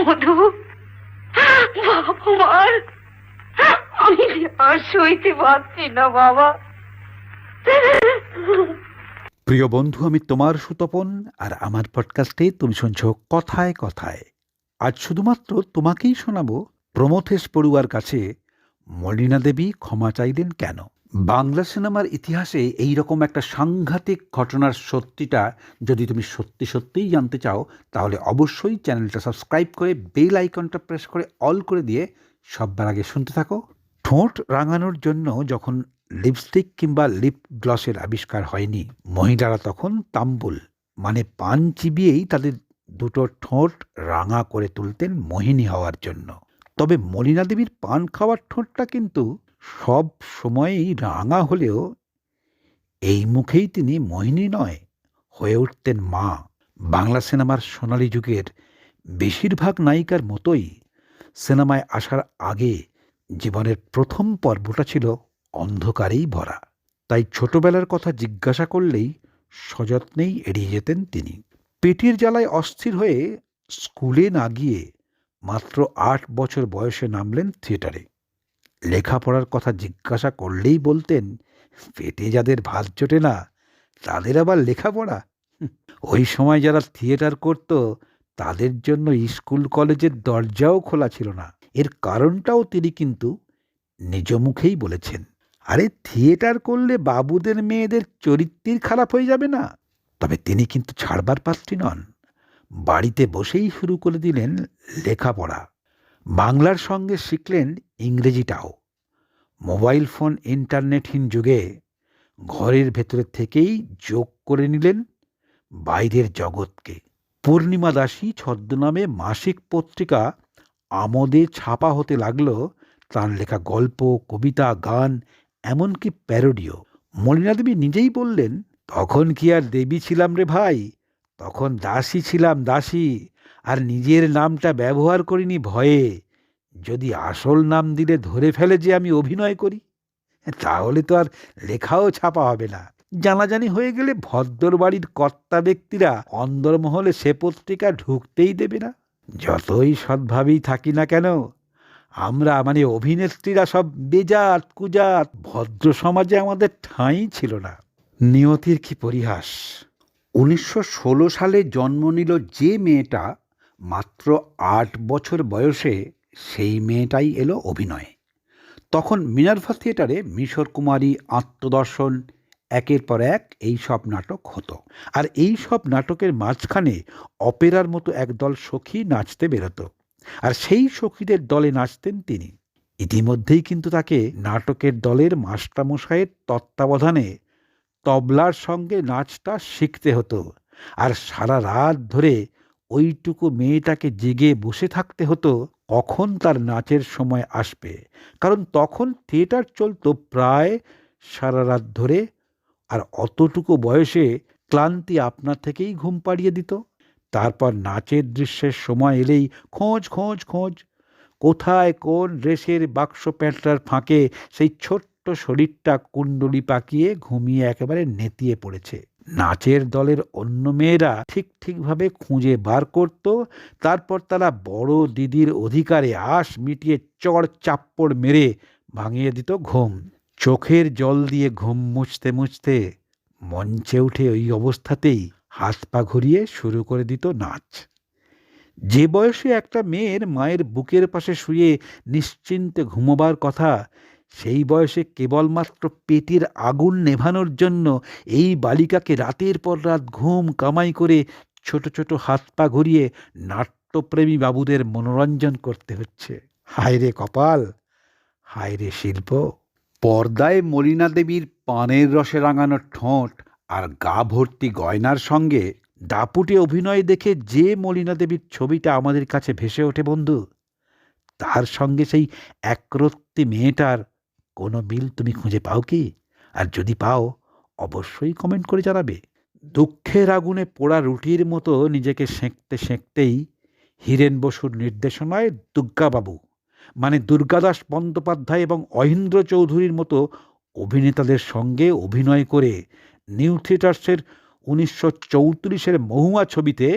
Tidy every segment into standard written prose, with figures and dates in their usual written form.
মধু, বাবা মার আমি আর সইতে পারছি না বাবা। প্রিয় বন্ধু, আমি তোমার সুতপন, আর আমার পডকাস্টে তুমি শুনছো কথায় কথায়। আজ শুধুমাত্র তোমাকেই শোনাবো প্রমথেশ বড়ুয়ার কাছে মলিনা দেবী ক্ষমা চাইলেন কেন। বাংলা সিনেমার ইতিহাসে এই রকম একটা সাংঘাতিক ঘটনার সত্যিটা যদি তুমি সত্যি সত্যিই জানতে চাও, তাহলে অবশ্যই চ্যানেলটা সাবস্ক্রাইব করে বেল আইকনটা প্রেস করে অল করে দিয়ে সবার আগে শুনতে থাকো। ঠোঁট রাঙানোর জন্য যখন লিপস্টিক কিংবা লিপ গ্লসের আবিষ্কার হয়নি, মহিলারা তখন তাম্বুল মানে পান চিবিয়েই তাদের দুটো ঠোঁট রাঙা করে তুলতেন মোহিনী হওয়ার জন্য। তবে মলিনা দেবীর পান খাওয়ার ঠোঁটটা কিন্তু সব সময়ই রাঙা হলেও এই মুখেই তিনি মোহিনী নয়, হয়ে উঠতেন মা। বাংলা সিনেমার সোনালী যুগের বেশিরভাগ নায়িকার মতোই সিনেমায় আসার আগে জীবনের প্রথম পর্বটা ছিল অন্ধকারেই ভরা। তাই ছোটবেলার কথা জিজ্ঞাসা করলেই সযত্নেই এড়িয়ে যেতেন তিনি। পেটের জ্বালায় অস্থির হয়ে স্কুলে না গিয়ে মাত্র 8 বছর বয়সে নামলেন থিয়েটারে। লেখাপড়ার কথা জিজ্ঞাসা করলেই বলতেন, পেটে যাদের ভাত জোটে না তাদের আবার লেখাপড়া। ওই সময় যারা থিয়েটার করত তাদের জন্য স্কুল কলেজের দরজাও খোলা ছিল না। এর কারণটাও তিনি কিন্তু নিজ মুখেই বলেছেন, আরে থিয়েটার করলে বাবুদের মেয়েদের চরিত্রের খারাপ হয়ে যাবে না। তবে তিনি কিন্তু ছাড়বার পাত্রী নন। বাড়িতে বসেই শুরু করে দিলেন লেখাপড়া। বাংলার সঙ্গে শিখলেন ইংরেজিটাও। মোবাইল ফোন ইন্টারনেটহীন যুগে ঘরের ভেতরে থেকেই যোগ করে নিলেন বাইরের জগৎকে। পূর্ণিমা দাসী ছদ্মনামে মাসিক পত্রিকা আমোদে ছাপা হতে লাগলো তাঁর লেখা গল্প, কবিতা, গান, এমনকি প্যারোডিও। মলিনা দেবী নিজেই বললেন, তখন কি আর দেবী ছিলাম রে ভাই, তখন দাসী ছিলাম, দাসী। আর নিজের নামটা ব্যবহার করিনি ভয়ে, যদি আসল নাম দিলে ধরে ফেলে যে আমি অভিনয় করি, তাহলে তো আর লেখাও ছাপা হবে না। জানাজানি হয়ে গেলে ভদ্র বাড়ির কর্তা ব্যক্তিরা অন্দরমহলে সে পত্রিকা ঢুকতেই দেবে না। যতই সদ্ভাবেই থাকি না কেন, আমরা মানে অভিনেত্রীরা সব বেজাত কুজাত, ভদ্র সমাজে আমাদের ঠাঁই ছিল না। নিয়তির কি পরিহাস! 1916 সালে জন্ম নিল যে মেয়েটা, মাত্র 8 বছর বয়সে সেই মেয়েটাই এলো অভিনয়ে। তখন মিনার্ভা থিয়েটারে মিশর কুমারী, আত্মদর্শন, একের পর এক এই সব নাটক হতো। আর এই সব নাটকের মাঝখানে অপেরার মতো একদল সখী নাচতে বেরোতো, আর সেই সখীদের দলে নাচতেন তিনি। ইতিমধ্যেই কিন্তু তাকে নাটকের দলের মাস্টারমশাইয়ের তত্ত্বাবধানে তবলার সঙ্গে নাচটা শিখতে হতো। আর সারা রাত ধরে ওইটুকু মেয়েটাকে জেগে বসে থাকতে হতো কখন তার নাচের সময় আসবে। কারণ তখন থিয়েটার চলতো প্রায় সারা রাত ধরে, আর অতটুকু বয়সে ক্লান্তি আপনা থেকেই ঘুম পাড়িয়ে দিত। তারপর নাচের দৃশ্যের সময় এলেই খোঁজ খোঁজ খোঁজ, কোথায় কোন ড্রেসের বাক্স প্যান্টটার ফাঁকে সেই ছোট্ট শরীরটা কুণ্ডলি পাকিয়ে ঘুমিয়ে একেবারে নেতিয়ে পড়েছে। নাচের দলের অন্য মেয়েরা ঠিকভাবে খুঁজে বার করত। তারপর তারা বড় দিদির অধিকারে আশ মিটিয়ে চড় চাপ্পড় মেরে ভাঙিয়ে দিত ঘুম। চোখের জল দিয়ে ঘুম মুছতে মুছতে মঞ্চে উঠে ওই অবস্থাতেই হাত পা ঘুরিয়ে শুরু করে দিত নাচ। যে বয়সে একটা মেয়ের মায়ের বুকের পাশে শুয়ে নিশ্চিন্তে ঘুমোবার কথা, সেই বয়সে কেবলমাত্র পেটের আগুন নেভানোর জন্য এই বালিকাকে রাতের পর রাত ঘুম কামাই করে ছোট ছোট হাত পা ঘুরিয়ে নাট্যপ্রেমী বাবুদের মনোরঞ্জন করতে হচ্ছে। হায় রে কপাল, হায় রে শিল্প! পর্দায় মলিনা দেবীর পানের রসে রাঙানো ঠোঁট আর গা ভর্তি গয়নার সঙ্গে দাপুটে অভিনয় দেখে যে মলিনা দেবীর ছবিটা আমাদের কাছে ভেসে ওঠে বন্ধু, তার সঙ্গে সেই একরত্তি মেয়েটার কোনো মিল তুমি খুঁজে পাও কি? আর যদি পাও, অবশ্যই কমেন্ট করে জানাবে। দুঃখের আগুনে পোড়া রুটির মতো নিজেকে সেঁকতে সেঁকতেই হীরেন বসুর নির্দেশনায় দুর্গাবাবু মানে দুর্গাদাস বন্দ্যোপাধ্যায় এবং অহিন্দ্র চৌধুরীর মতো অভিনেতাদের সঙ্গে অভিনয় করে নিউ থিয়েটার্সের 1934-এর মহুয়া ছবিতে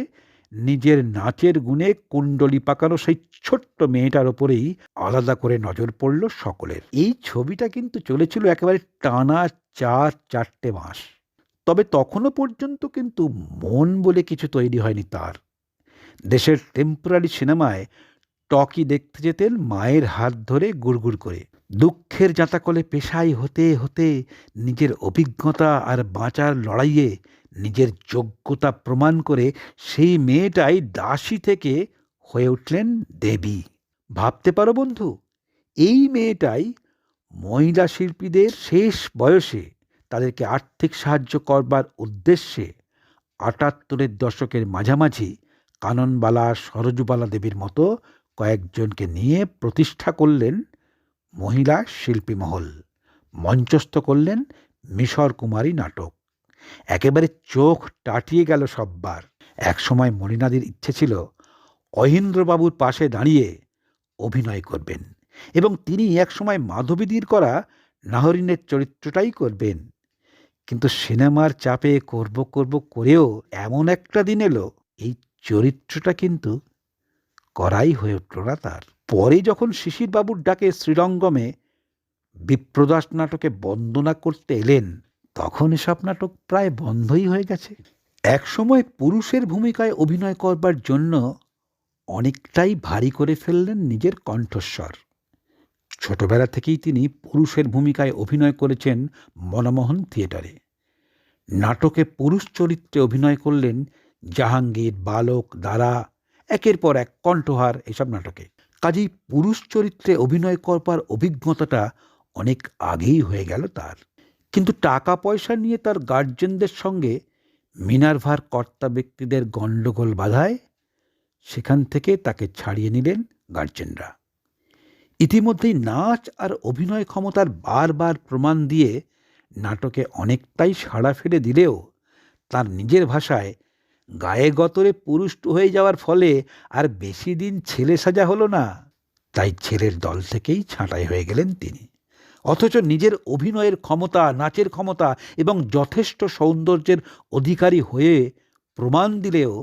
নিজের নাচের গুণে কুণ্ডলি পাকানো সেই ছোট্ট মেয়েটার ওপরেই আলাদা করে নজর পড়ল সকলের। এই ছবিটা কিন্তু চলেছিল একেবারে টানা 4 মাস। তবে তখনও পর্যন্ত কিন্তু মন বলে কিছু তৈরি হয়নি তার। দেশের টেম্পোরারি সিনেমায় টকি দেখতে যেতেন মায়ের হাত ধরে গুড়গুড় করে। দুঃখের জাঁতাকলে পেশাই হতে হতে নিজের অভিজ্ঞতা আর বাঁচার লড়াইয়ে নিজের যোগ্যতা প্রমাণ করে সেই মেয়েটাই দাসী থেকে হয়ে উঠলেন দেবী। ভাবতে পারো বন্ধু, এই মেয়েটাই মহিলা শিল্পীদের শেষ বয়সে তাদেরকে আর্থিক সাহায্য করবার উদ্দেশ্যে ৭৮-এর দশকের মাঝামাঝি কাননবালা, সরোজবালা দেবীর মতো কয়েকজনকে নিয়ে প্রতিষ্ঠা করলেন মহিলা শিল্পী মহল, মঞ্চস্থ করলেন মিশর কুমারী নাটক। একেবারে চোখ টাটিয়ে গেল সব্বার। একসময় মণিনাদির ইচ্ছে ছিল অহিন্দ্রবাবুর পাশে দাঁড়িয়ে অভিনয় করবেন এবং তিনি একসময় মাধবীদির করা নাহরিনের চরিত্রটাই করবেন। কিন্তু সিনেমার চাপে করব করেও এমন একটা দিন এলো, এই চরিত্রটা কিন্তু করাই হয়ে উঠল না তার। পরে যখন শিশিরবাবুর ডাকে শ্রীরঙ্গমে বিপ্রদাস নাটকে বন্দনা করতে এলেন, তখন এসব নাটক প্রায় বন্ধই হয়ে গেছে। একসময় পুরুষের ভূমিকায় অভিনয় করবার জন্য অনেকটাই ভারী করে ফেললেন নিজের কণ্ঠস্বর। ছোটবেলা থেকেই তিনি পুরুষের ভূমিকায় অভিনয় করেছেন মনমোহন থিয়েটারে। নাটকে পুরুষ চরিত্রে অভিনয় করলেন জাহাঙ্গীর, বালক, দারা, একের পর এক, কণ্ঠহার, এসব নাটকে। কাজেই পুরুষ চরিত্রে অভিনয় করবার অভিজ্ঞতাটা অনেক আগেই হয়ে গেল তার। কিন্তু টাকা পয়সা নিয়ে তার গার্জেনদের সঙ্গে মিনার্ভার কর্তা ব্যক্তিদের গণ্ডগোল বাধায় সেখান থেকে তাকে ছাড়িয়ে নিলেন গার্জেনরা। ইতিমধ্যেই নাচ আর অভিনয় ক্ষমতার বারবার প্রমাণ দিয়ে নাটকে অনেকটাই সাড়া ফেলে দিলেও তার নিজের ভাষায় গায়ে গতরে পুরুষ হয়ে যাওয়ার ফলে আর বেশি দিন ছেলে সাজা হলো না। তাই ছেলের দল থেকেই ছাঁটাই হয়ে গেলেন তিনি। অথচ নিজের অভিনয়ের ক্ষমতা, নাচের ক্ষমতা এবং যথেষ্ট সৌন্দর্যের অধিকারী হয়ে প্রমাণ দিলেও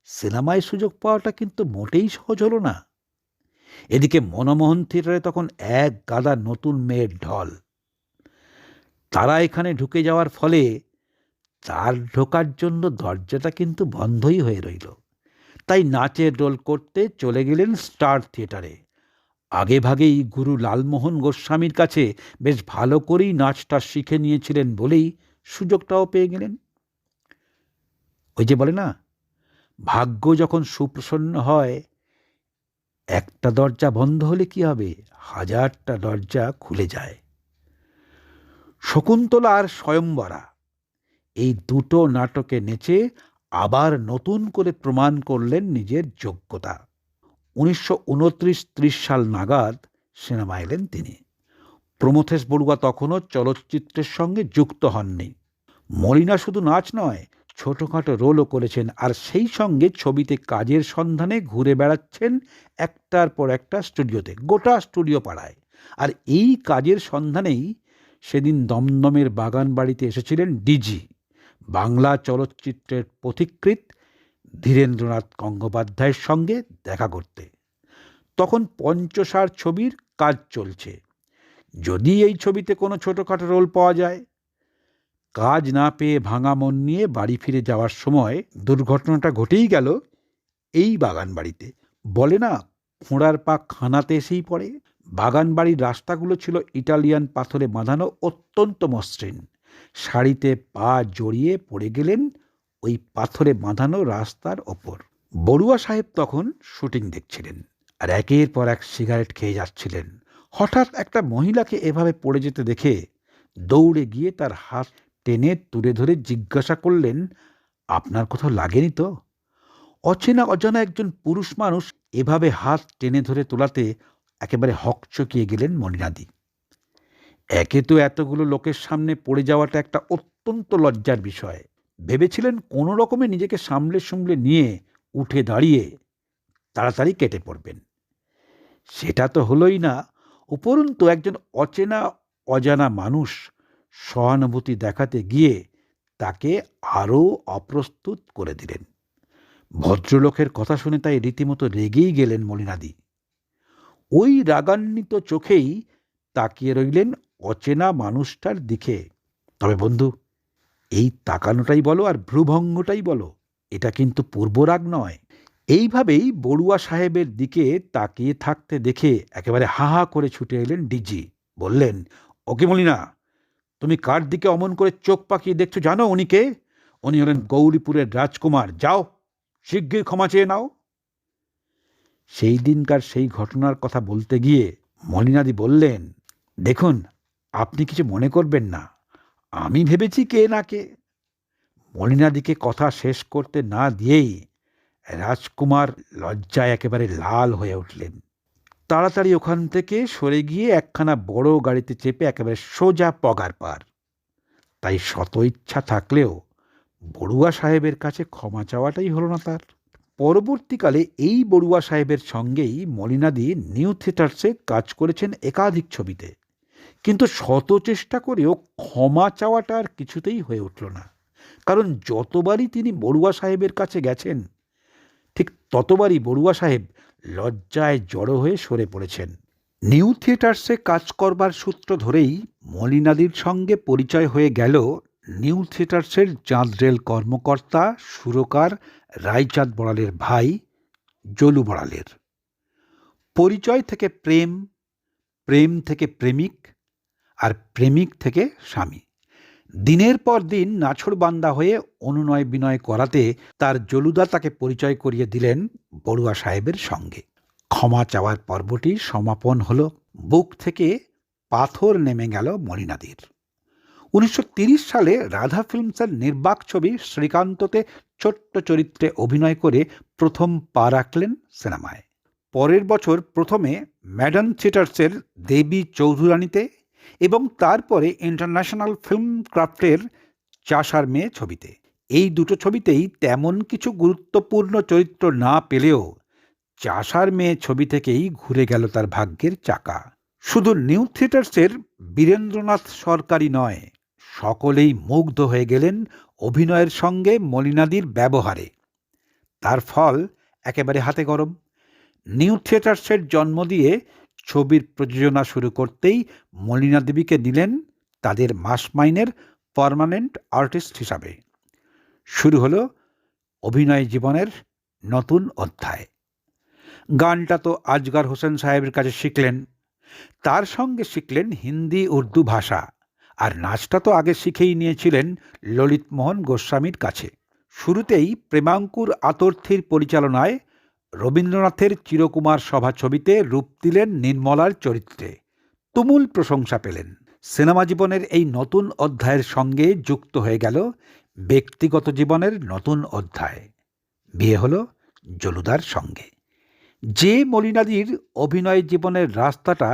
সিনেমায় সুযোগ পাওয়াটা কিন্তু মোটেই সহজ হলো না। এদিকে মনমোহন থিয়েটারে তখন এক গাদা নতুন মেয়ের ঢল। তারা এখানে ঢুকে যাওয়ার ফলে তার ঢোকার জন্য দরজাটা কিন্তু বন্ধই হয়ে রইল। তাই নাচের রোল করতে চলে গেলেন স্টার থিয়েটারে। আগে ভাগেই গুরু লালমোহন গোস্বামীর কাছে বেশ ভালো করেই নাচটা শিখে নিয়েছিলেন বলেই সুযোগটাও পেয়ে গেলেন। ওই যে বলে না, ভাগ্য যখন সুপ্রসন্ন হয়, একটা দরজা বন্ধ হলে কি হবে, 1000টা দরজা খুলে যায়। শকুন্তলা আর স্বয়ংবরা এই দুটো নাটকে নেচে আবার নতুন করে প্রমাণ করলেন নিজের যোগ্যতা। 1929-30 সাল নাগাদ সিনেমা এলেন তিনি। প্রমথেশ বড়ুয়া তখনও চলচ্চিত্রের সঙ্গে যুক্ত হননি। মলিনা শুধু নাচ নয়, ছোটোখাটো রোলও করেছেন, আর সেই সঙ্গে ছবিতে কাজের সন্ধানে ঘুরে বেড়াচ্ছেন একটার পর একটা স্টুডিওতে, গোটা স্টুডিও পাড়ায়। আর এই কাজের সন্ধানেই সেদিন দমদমের বাগান বাড়িতে এসেছিলেন ডিজি, বাংলা চলচ্চিত্রের পথিকৃৎ ধীরেন্দ্রনাথ গঙ্গোপাধ্যায়ের সঙ্গে দেখা করতে। তখন পঞ্চসার ছবির কাজ চলছে। যদি এই ছবিতে কোনো ছোটোখাটো রোল পাওয়া যায়। কাজ না পেয়ে ভাঙা মন নিয়ে বাড়ি ফিরে যাওয়ার সময় দুর্ঘটনাটা ঘটেই গেল এই বাগান বাড়িতে। বলে না, খোঁড়ার পা খানাতে এসেই পড়ে। বাগান বাড়ির রাস্তাগুলো ছিল ইটালিয়ান পাথরে বাঁধানো, অত্যন্ত মসৃণ। শাড়িতে পা জড়িয়ে পড়ে গেলেন ওই পাথরে বাঁধানো রাস্তার ওপর। বড়ুয়া সাহেব তখন শুটিং দেখছিলেন আর একের পর এক সিগারেট খেয়ে যাচ্ছিলেন। হঠাৎ একটা মহিলাকে এভাবে পড়ে যেতে দেখে দৌড়ে গিয়ে তার হাত টেনে তুলে ধরে জিজ্ঞাসা করলেন, আপনার কোথাও লাগেনি তো? অচেনা অজানা একজন পুরুষ মানুষ এভাবে হাত টেনে ধরে তোলাতে একেবারে হকচকিয়ে গেলেন মণিনাদি। একে তো এতগুলো লোকের সামনে পড়ে যাওয়াটা একটা অত্যন্ত লজ্জার বিষয়। ভেবেছিলেন কোনো রকমে নিজেকে সামলে নিয়ে উঠে দাঁড়িয়ে তাড়াতাড়ি কেটে পড়বেন। সেটা তো হলোই না, উপরন্তু একজন অচেনা অজানা মানুষ সহানুভূতি দেখাতে গিয়ে তাকে আরও অপ্রস্তুত করে দিলেন। ভদ্রলোকের কথা শুনে তাই রীতিমতো রেগেই গেলেন মলিনাদি। ওই রাগান্বিত চোখেই তাকিয়ে রইলেন অচেনা মানুষটার দিকে। তবে বন্ধু, এই তাকানোটাই বলো আর ভ্রুভঙ্গটাই বলো, এটা কিন্তু পূর্বরাগ নয়। এইভাবেই বড়ুয়া সাহেবের দিকে তাকিয়ে থাকতে দেখে একেবারে হা হা করে ছুটে এলেন ডিজি। বললেন, ওকে মলিনা, তুমি কার দিকে অমন করে চোখ পাকিয়ে দেখছো জানো উনি কে? উনি হলেন গৌরীপুরের রাজকুমার। যাও, শিগগির ক্ষমা চেয়ে নাও। সেই দিনকার সেই ঘটনার কথা বলতে গিয়ে মলিনাদি বললেন, দেখুন, আপনি কিছু মনে করবেন না, আমি ভেবেছি কে না কে। মলিনাদিকে কথা শেষ করতে না দিয়েই রাজকুমার লজ্জায় একেবারে লাল হয়ে উঠলেন। তাড়াতাড়ি ওখান থেকে সরে গিয়ে একখানা বড় গাড়িতে চেপে একেবারে সোজা পগার পার। তাই শত ইচ্ছা থাকলেও বড়ুয়া সাহেবের কাছে ক্ষমা চাওয়াটাই হলো না তার। পরবর্তীকালে এই বড়ুয়া সাহেবের সঙ্গেই মলিনাদি নিউ থিয়েটার্সে কাজ করেছেন একাধিক ছবিতে, কিন্তু শত চেষ্টা করেও ক্ষমা চাওয়াটা আর কিছুতেই হয়ে উঠল না। কারণ যতবারই তিনি বড়ুয়া সাহেবের কাছে গেছেন, ঠিক ততবারই বড়ুয়া সাহেব লজ্জায় জড়ো হয়ে সরে পড়েছেন। নিউ থিয়েটার্সে কাজ করবার সূত্র ধরেই মলিনাদির সঙ্গে পরিচয় হয়ে গেল নিউ থিয়েটার্সের চাঁদরেল কর্মকর্তা সুরকার রায়চাঁদ বড়ালের ভাই জলু বড়ালের। পরিচয় থেকে প্রেম, প্রেম থেকে প্রেমিক, আর প্রেমিক থেকে স্বামী। দিনের পর দিন নাছোড়বান্দা হয়ে অনুনয় বিনয় করাতে তার জলুদা তাকে পরিচয় করিয়ে দিলেন বড়ুয়া সাহেবের সঙ্গে। ক্ষমা চাওয়ার পর্বটি সমাপন হল। বুক থেকে পাথর নেমে গেল মলিনাদির। 1930 সালে রাধা ফিল্মসের নির্বাক ছবি শ্রীকান্ততে ছোট্ট চরিত্রে অভিনয় করে প্রথম পা রাখলেন সিনেমায়। পরের বছর প্রথমে ম্যাডান থিয়েটার্সের দেবী চৌধুরানীতে এবং তারপরে ইন্টারন্যাশনাল ফিল্ম ক্রাফটের চাষার মেয়ে ছবিতে। এই দুটো ছবিতেই তেমন কিছু গুরুত্বপূর্ণ চরিত্র না পেলেও চাষার মেয়ে ছবি থেকেই ঘুরে গেল তার ভাগ্যের চাকা। শুধু নিউ থিয়েটার্সের বীরেন্দ্রনাথ সরকারই নয়, সকলেই মুগ্ধ হয়ে গেলেন অভিনয়ের সঙ্গে মলিনাদির ব্যবহারে। তার ফল একেবারে হাতে গরম। নিউ থিয়েটার্সের জন্ম দিয়ে ছবির প্রযোজনা শুরু করতেই মলিনা দেবীকে নিলেন তাদের মাস মাইনের পার্মানেন্ট আর্টিস্ট হিসাবে। শুরু হলো অভিনয় জীবনের নতুন অধ্যায়। গানটা তো আজগর হোসেন সাহেবের কাছে শিখলেন, তার সঙ্গে শিখলেন হিন্দি উর্দু ভাষা, আর নাচটা তো আগে শিখেই নিয়েছিলেন ললিতমোহন গোস্বামীর কাছে। শুরুতেই প্রেমাঙ্কুর আতর্থীর পরিচালনায় রবীন্দ্রনাথের চিরকুমার সভা ছবিতে রূপ দিলেন নির্মলার চরিত্রে। তুমুল প্রশংসা পেলেন। সিনেমা জীবনের এই নতুন অধ্যায়ের সঙ্গে যুক্ত হয়ে গেল ব্যক্তিগত জীবনের নতুন অধ্যায়। বিয়ে হলো জলুদার সঙ্গে। যে মলিনাদির অভিনয় জীবনের রাস্তাটা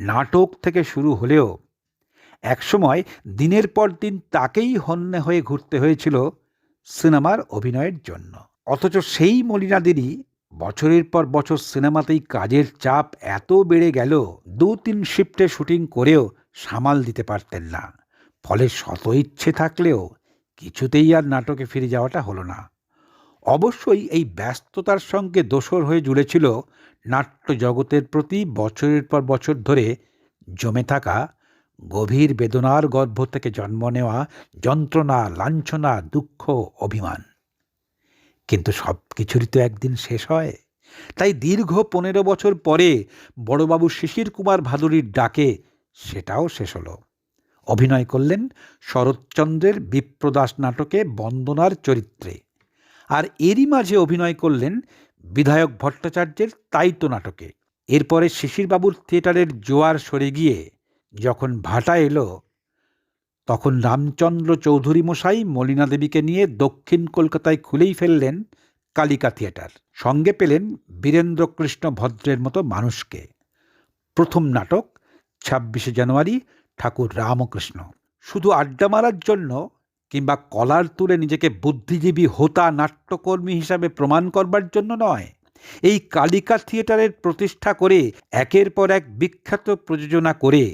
নাটক থেকে শুরু হলেও একসময় দিনের পর দিন তাকেই হন্যে হয়ে ঘুরতে হয়েছিল সিনেমার অভিনয়ের জন্য। অথচ সেই মলিনাদিরই বছরের পর বছর সিনেমাতেই কাজের চাপ এত বেড়ে গেল, 2-3 শিফটে শুটিং করেও সামাল দিতে পারতেন না। ফলে শত ইচ্ছে থাকলেও কিছুতেই আর নাটকে ফিরে যাওয়াটা হলো না। অবশ্যই এই ব্যস্ততার সঙ্গে দোসর হয়ে জুড়েছিল নাট্য জগতের প্রতি বছরের পর বছর ধরে জমে থাকা গভীর বেদনার গর্ভ থেকে জন্ম নেওয়া যন্ত্রণা, লাঞ্ছনা, দুঃখ, অভিমান। কিন্তু সব কিছুরই তো একদিন শেষ হয়। তাই দীর্ঘ 15 বছর পরে বড়বাবু শিশির কুমার ভাদুরীর ডাকে সেটাও শেষ হলো। অভিনয় করলেন শরৎচন্দ্রের বিপ্রদাস নাটকে বন্দনার চরিত্রে, আর এরই মাঝে অভিনয় করলেন বিধায়ক ভট্টাচার্যের তাইতো নাটকে। এরপরে শিশিরবাবুর থিয়েটারের জোয়ার সরে গিয়ে যখন ভাটা এলো, তখন রামচন্দ্র চৌধুরী মশাই মলিনা দেবীকে নিয়ে দক্ষিণ কলকাতায় খুলেই ফেললেন কালিকা থিয়েটার। সঙ্গে পেলেন বীরেন্দ্রকৃষ্ণ ভদ্রের মতো মানুষকে। প্রথম নাটক 26শে জানুয়ারি ঠাকুর রামকৃষ্ণ। শুধু আড্ডা মারার জন্য কিংবা কলার তুলে নিজেকে বুদ্ধিজীবী হোতা নাট্যকর্মী হিসাবে প্রমাণ করবার জন্য নয়, এই কালিকা থিয়েটারের প্রতিষ্ঠা করে একের পর এক বিখ্যাত প্রযোজনা করে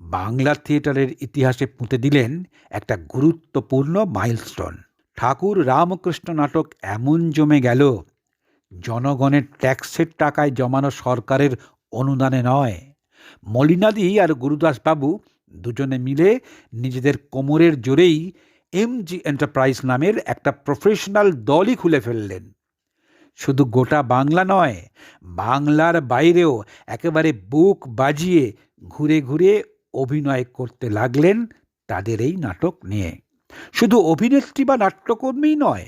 বাংলা থিয়েটারের ইতিহাসে পুঁতে দিলেন একটা গুরুত্বপূর্ণ মাইলস্টোন। ঠাকুর রামকৃষ্ণ নাটক এমন জমে গেল, জনগণের ট্যাক্সের টাকায় জমানো সরকারের অনুদানে নয়। মলিনাদি আর গুরুদাসবাবু দুজনে মিলে নিজেদের কোমরের জোরেই এমজি এন্টারপ্রাইজ নামের একটা প্রফেশনাল দলই খুলে ফেললেন। শুধু গোটা বাংলা নয়, বাংলার বাইরেও একেবারে বুক বাজিয়ে ঘুরে ঘুরে অভিনয় করতে লাগলেন তাদের এই নাটক নিয়ে। শুধু অভিনেত্রী বা নাট্যকর্মী নয়,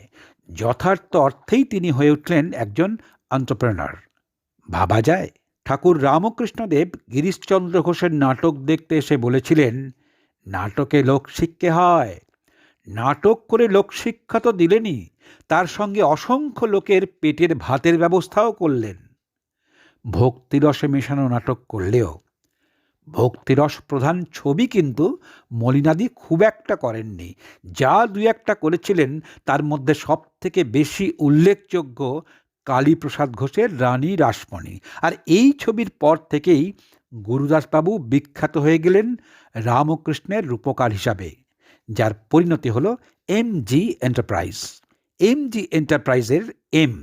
যথার্থ অর্থেই তিনি হয়ে উঠলেন একজন এন্টারপ্রেনার। ভাবা যায়, ঠাকুর রামকৃষ্ণদেব গিরিশচন্দ্র ঘোষের নাটক দেখতে এসে বলেছিলেন, নাটকে লোকশিক্ষা হয়। নাটক করে লোকশিক্ষা তো দিলেনই, তার সঙ্গে অসংখ্য লোকের পেটের ভাতের ব্যবস্থাও করলেন। ভক্তিরসে মেশানো নাটক করলেও ভক্তিরস প্রধান ছবি কিন্তু মলিনাদি খুব একটা করেননি। যা দুই একটা করেছিলেন তার মধ্যে সব থেকে বেশি উল্লেখযোগ্য কালীপ্রসাদ ঘোষের রানী রাসমণি। আর এই ছবির পর থেকেই গুরুদাসবাবু বিখ্যাত হয়ে গেলেন রামকৃষ্ণের রূপকার হিসাবে, যার পরিণতি হলো এমজি এন্টারপ্রাইজ। এমজি এন্টারপ্রাইজের এম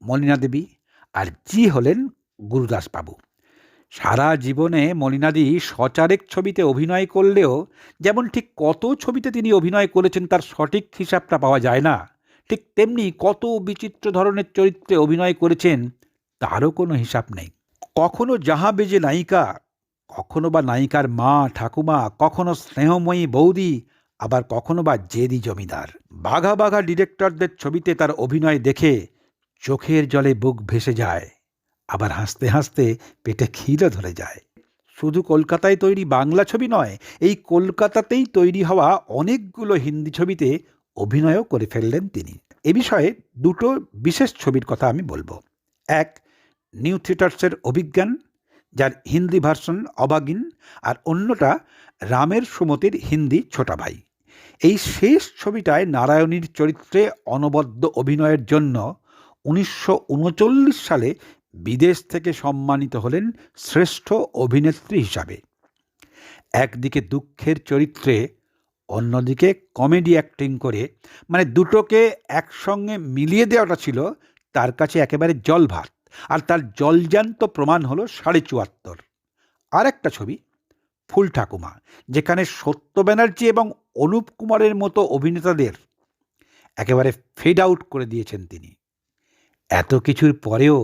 মলিনা দেবী আর জি হলেন গুরুদাসবাবু। সারা জীবনে মলিনাদি সচারেক ছবিতে অভিনয় করলেও যেমন ঠিক কত ছবিতে তিনি অভিনয় করেছেন তার সঠিক হিসাবটা পাওয়া যায় না, ঠিক তেমনি কত বিচিত্র ধরনের চরিত্রে অভিনয় করেছেন তারও কোনো হিসাব নেই। কখনো জাহাবেজে নায়িকা, কখনো বা নায়িকার মা ঠাকুমা, কখনো স্নেহময়ী বৌদি, আবার কখনো বা জেদি জমিদার। বাঘা বাঘা ডিরেক্টরদের ছবিতে তার অভিনয় দেখে চোখের জলে বুক ভেসে যায়, আবার হাসতে হাসতে পেটে খিদে ধরে যায়। শুধু কলকাতায় তৈরি বাংলা ছবি নয়, এই কলকাতাতেই তৈরি হওয়া অনেকগুলো হিন্দি ছবিতে অভিনয়ও করে ফেললেন তিনি। এ বিষয়ে দুটো বিশেষ ছবির কথা আমি বলবো। এক, নিউ থিয়েটার্সের অভিজ্ঞান, যার হিন্দি ভার্সন অবাগিন, আর অন্যটা রামের সুমতির হিন্দি ছোটা ভাই। এই শেষ ছবিটায় নারায়ণীর চরিত্রে অনবদ্য অভিনয়ের জন্য 1939 সালে বিদেশ থেকে সম্মানিত হলেন শ্রেষ্ঠ অভিনেত্রী হিসাবে। একদিকে দুঃখের চরিত্রে, অন্যদিকে কমেডি অ্যাক্টিং করে, মানে দুটোকে একসঙ্গে মিলিয়ে দেওয়াটা ছিল তার কাছে একেবারে জল ভাত। আর তার জলজান্ত প্রমাণ হলো 74.5। আর একটা ছবি ফুল ঠাকুমা, যেখানে সত্য ব্যানার্জি এবং অনুপ কুমারের মতো অভিনেতাদের একেবারে ফেড আউট করে দিয়েছেন তিনি। এত কিছুর পরেও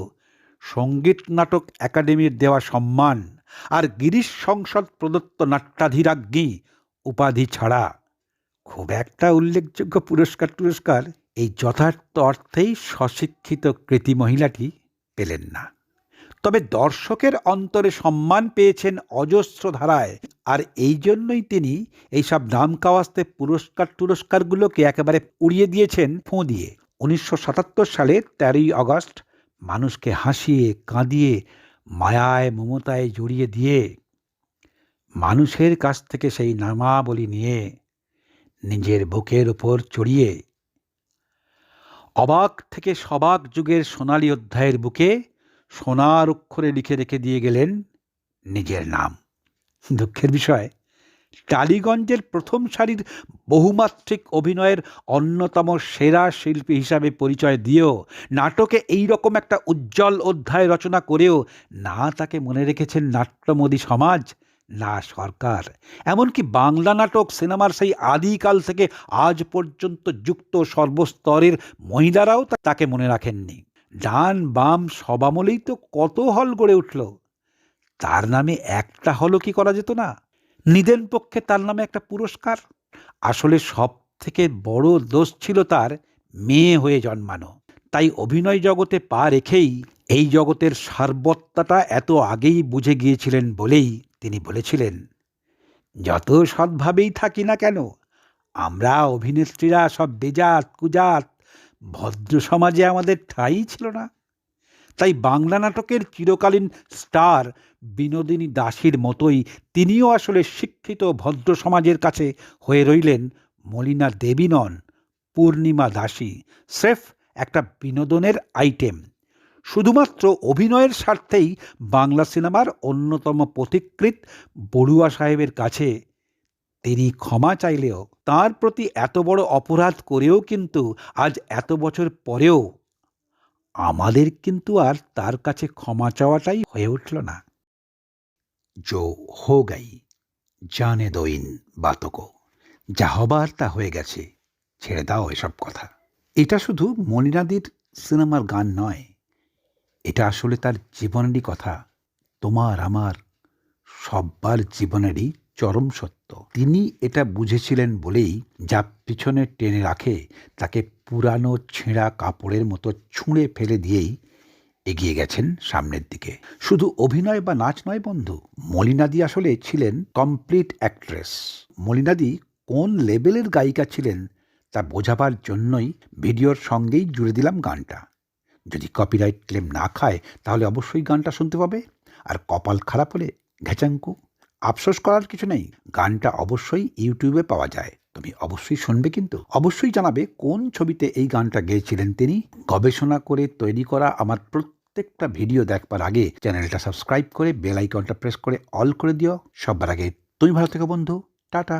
সঙ্গীত নাটক একাডেমির দেওয়া সম্মান আর গিরিশ সংসদ প্রদত্ত নাট্যাধিরাজ্ঞী উপাধি ছাড়া খুব একটা উল্লেখযোগ্য পুরস্কার এই যথার্থ অর্থেই স্বশিক্ষিত কৃতি মহিলাটি পেলেন না। তবে দর্শকের অন্তরে সম্মান পেয়েছেন অজস্র ধারায়, আর এই জন্যই তিনি এইসব নাম কাওয়াস্তে পুরস্কারগুলোকে একেবারে উড়িয়ে দিয়েছেন ফোঁ দিয়ে। 1977 সালে 13ই আগস্ট মানুষকে হাসিয়ে কাঁদিয়ে মায়ায় মমতায় জড়িয়ে দিয়ে মানুষের কাছ থেকে সেই নামাবলী নিয়ে নিজের বুকের উপর চড়িয়ে অবাক থেকে সবাক যুগের সোনালী অধ্যায়ের বুকে সোনার অক্ষরে লিখে রেখে দিয়ে গেলেন নিজের নাম। দুঃখের বিষয়, টালিগঞ্জের প্রথম সারির বহুমাত্রিক অভিনয়ের অন্যতম সেরা শিল্পী হিসাবে পরিচয় দিয়েও, নাটকে এই রকম একটা উজ্জ্বল অধ্যায় রচনা করেও না তাকে মনে রেখেছেন নাট্যমোদী সমাজ, না সরকার, এমনকি বাংলা নাটক সিনেমার সেই আদিকাল থেকে আজ পর্যন্ত যুক্ত সর্বস্তরের মহিলারাও তাকে মনে রাখেননি। ডান বাম সবামলেই তো কত হল গড়ে উঠল, তার নামে একটা হলও কি করা যেত না? নিদেন পক্ষে তার নামে একটা পুরস্কার। আসলে সব থেকে বড় দোষ ছিল তার মেয়ে হয়ে জন্মানো। তাই অভিনয় জগতে পা রেখেই এই জগতের সারবত্তাটা এত আগেই বুঝে গিয়েছিলেন বলেই তিনি বলেছিলেন, যত সৎভাবেই থাকি না কেন, আমরা অভিনেত্রীরা সব বেজাত কুজাত, ভদ্র সমাজে আমাদের ঠাঁই ছিল না। তাই বাংলা নাটকের চিরকালীন স্টার বিনোদিনী দাসীর মতোই তিনিও আসলে শিক্ষিত ভদ্র সমাজের কাছে হয়ে রইলেন মলিনা দেবী নন, পূর্ণিমা দাসী, স্রেফ একটা বিনোদনের আইটেম। শুধুমাত্র অভিনয়ের স্বার্থেই বাংলা সিনেমার অন্যতম পথিকৃৎ বড়ুয়া সাহেবের কাছে তিনি ক্ষমা চাইলেও তার প্রতি এত বড় অপরাধ করেও কিন্তু আজ এত বছর পরেও আমাদের কিন্তু আর তার কাছে ক্ষমা চাওয়াটাই হয়ে উঠল না। जो हो गई জানে দো ইন বাতোं को, যা হবার তা হয়ে গেছে, ছেড়ে দাও এসব কথা। এটা শুধু মনিনাদির সিনেমার গান নয়, এটা আসলে তার জীবনেরই কথা, তোমার আমার সব্বার জীবনেরই চরম সত্য। তিনি এটা বুঝেছিলেন বলেই যা পিছনে টেনে রাখে তাকে পুরানো ছেঁড়া কাপড়ের মতো ছুঁড়ে ফেলে দিয়েই এগিয়ে গেছেন সামনের দিকে। শুধু অভিনয় বা নাচ নয় বন্ধু, মলিনাদি আসলে ছিলেন কমপ্লিট অ্যাক্ট্রেস। মলিনাদি কোন লেভেলের গায়িকা ছিলেন তা বোঝাবার জন্যই ভিডিওর সঙ্গেই জুড়ে দিলাম গানটা। যদি কপিরাইট ক্লেম না খায় তাহলে অবশ্যই গানটা শুনতে পাবে, আর কপাল খারাপ হলে ঘেচাঙ্কু। আফসোস করার কিছু নেই, গানটা অবশ্যই ইউটিউবে পাওয়া যায়। তুমি অবশ্যই শুনবে, কিন্তু অবশ্যই জানাবে কোন ছবিতে এই গানটা গেয়েছিলেন তিনি। গবেষণা করে তৈরি করা আমার প্রত্যেকটা ভিডিও দেখবার আগে চ্যানেলটা সাবস্ক্রাইব করে বেল আইকনটা প্রেস করে অল করে দিও সবার আগে। তুমি ভালো থেকো বন্ধু, টাটা।